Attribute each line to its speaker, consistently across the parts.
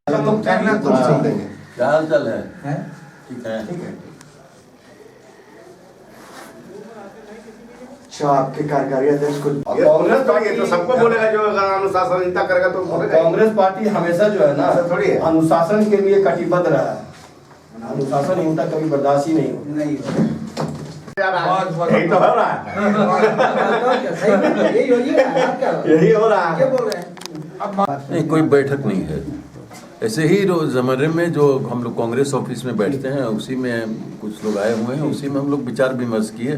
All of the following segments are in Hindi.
Speaker 1: क्या हाल चाल है? ठीक है।
Speaker 2: आपके कार्यकारी अध्यक्ष को
Speaker 3: कांग्रेस तो ये तो सबको बोलेगा जो अगर अनुशासनहीनता करेगा तो बोलेगा।
Speaker 4: कांग्रेस पार्टी हमेशा जो है ना
Speaker 3: थोड़ी है
Speaker 4: अनुशासन के लिए कटिबद्ध रहा है। अनुशासनहीनता कभी बर्दाश्त ही नहीं होती।
Speaker 3: यही तो हो रहा है, यही हो रहा है।
Speaker 1: नहीं, कोई बैठक नहीं है। ऐसे ही रोजमर्रे में जो हम लोग कांग्रेस ऑफिस में बैठते हैं उसी में कुछ लोग आए हुए हैं, उसी में हम लोग विचार विमर्श किए।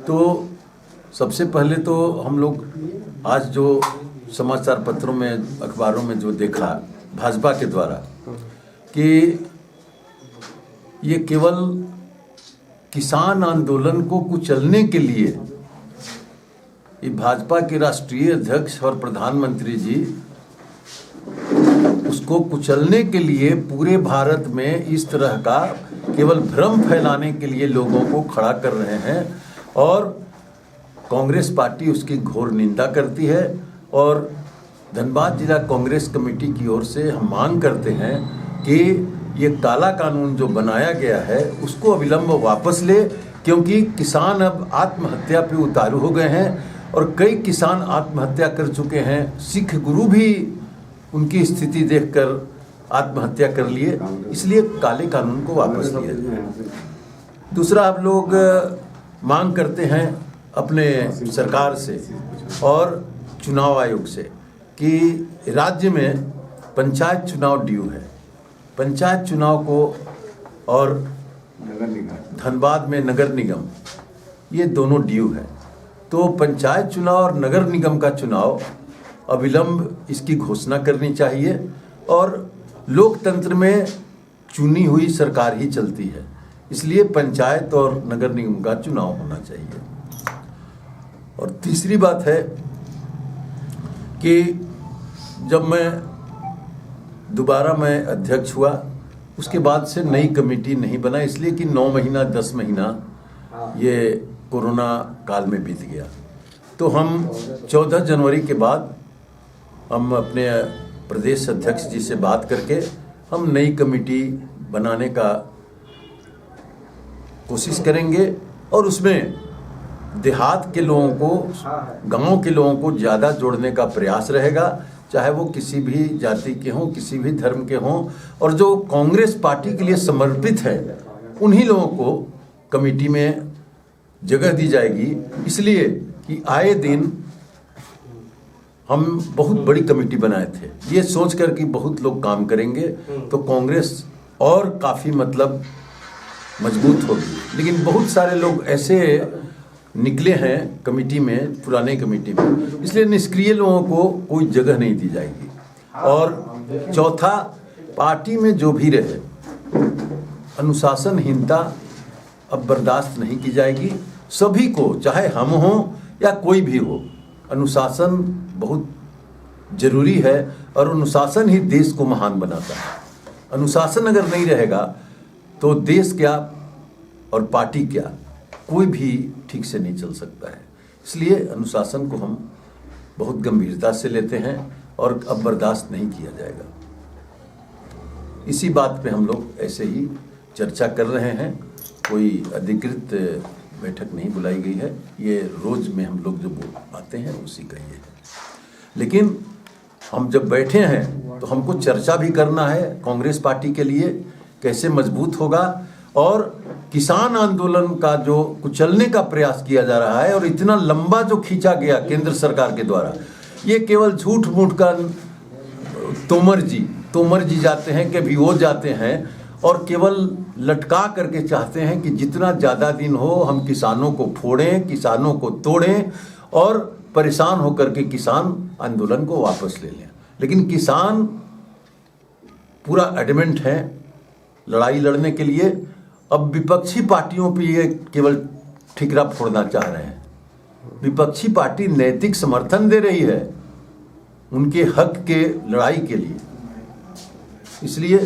Speaker 1: तो सबसे पहले तो हम लोग आज जो समाचार पत्रों में अखबारों में जो देखा भाजपा के द्वारा कि ये केवल किसान आंदोलन को कुचलने के लिए ये भाजपा के राष्ट्रीय अध्यक्ष और प्रधानमंत्री जी उसको कुचलने के लिए पूरे भारत में इस तरह का केवल भ्रम फैलाने के लिए लोगों को खड़ा कर रहे हैं और कांग्रेस पार्टी उसकी घोर निंदा करती है। और धनबाद जिला कांग्रेस कमेटी की ओर से हम मांग करते हैं कि ये काला कानून जो बनाया गया है उसको अविलंब वापस ले, क्योंकि किसान अब आत्महत्या पे उतारू हो गए हैं और कई किसान आत्महत्या कर चुके हैं। सिख गुरु भी उनकी स्थिति देखकर आत्महत्या कर लिए, इसलिए काले कानून को वापस लिया जाए। दूसरा, आप लोग मांग करते हैं अपने सरकार से और चुनाव आयोग से कि राज्य में पंचायत चुनाव ड्यू है। पंचायत चुनाव को और धनबाद में नगर निगम, ये दोनों ड्यू है। तो पंचायत चुनाव और नगर निगम का चुनाव अविलंब इसकी घोषणा करनी चाहिए और लोकतंत्र में चुनी हुई सरकार ही चलती है, इसलिए पंचायत और नगर निगम का चुनाव होना चाहिए। और तीसरी बात है कि जब दोबारा मैं अध्यक्ष हुआ उसके बाद से नई कमेटी नहीं बना, इसलिए कि 9 महीना 10 महीना ये कोरोना काल में बीत गया। तो हम 14 जनवरी के बाद हम अपने प्रदेश अध्यक्ष जी से बात करके हम नई कमेटी बनाने का कोशिश करेंगे और उसमें देहात के लोगों को, गांव के लोगों को ज़्यादा जोड़ने का प्रयास रहेगा, चाहे वो किसी भी जाति के हों, किसी भी धर्म के हों, और जो कांग्रेस पार्टी के लिए समर्पित है उन्हीं लोगों को कमेटी में जगह दी जाएगी। इसलिए कि आए दिन हम बहुत बड़ी कमेटी बनाए थे ये सोच कर कि बहुत लोग काम करेंगे तो कांग्रेस और काफ़ी मतलब मजबूत होगी, लेकिन बहुत सारे लोग ऐसे निकले हैं कमेटी में, पुराने कमेटी में, इसलिए निष्क्रिय लोगों को कोई जगह नहीं दी जाएगी। और चौथा, पार्टी में जो भी रहे अनुशासनहीनता अब बर्दाश्त नहीं की जाएगी। सभी को, चाहे हम हों या कोई भी हो, अनुशासन बहुत जरूरी है और अनुशासन ही देश को महान बनाता है। अनुशासन अगर नहीं रहेगा तो देश क्या और पार्टी क्या, कोई भी ठीक से नहीं चल सकता है। इसलिए अनुशासन को हम बहुत गंभीरता से लेते हैं और अब बर्दाश्त नहीं किया जाएगा। इसी बात पे हम लोग ऐसे ही चर्चा कर रहे हैं, कोई अधिकृत बैठक नहीं बुलाई गई है, ये रोज में हम लोग जो आते हैं उसी का ये है। लेकिन हम जब बैठे हैं तो हमको चर्चा भी करना है कांग्रेस पार्टी के लिए कैसे मजबूत होगा, और किसान आंदोलन का जो कुचलने का प्रयास किया जा रहा है और इतना लंबा जो खींचा गया केंद्र सरकार के द्वारा, ये केवल झूठ मूठ का तोमर जी जाते हैं, कभी वो जाते हैं और केवल लटका करके चाहते हैं कि जितना ज़्यादा दिन हो हम किसानों को फोड़ें, किसानों को तोड़ें और परेशान होकर के किसान आंदोलन को वापस ले लें। लेकिन किसान पूरा एडमेंट है लड़ाई लड़ने के लिए। अब विपक्षी पार्टियों पे ये केवल ठिकरा फोड़ना चाह रहे हैं। विपक्षी पार्टी नैतिक समर्थन दे रही है उनके हक के लड़ाई के लिए। इसलिए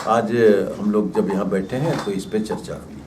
Speaker 1: आज हम लोग जब यहाँ बैठे हैं तो इस पे चर्चा हुई।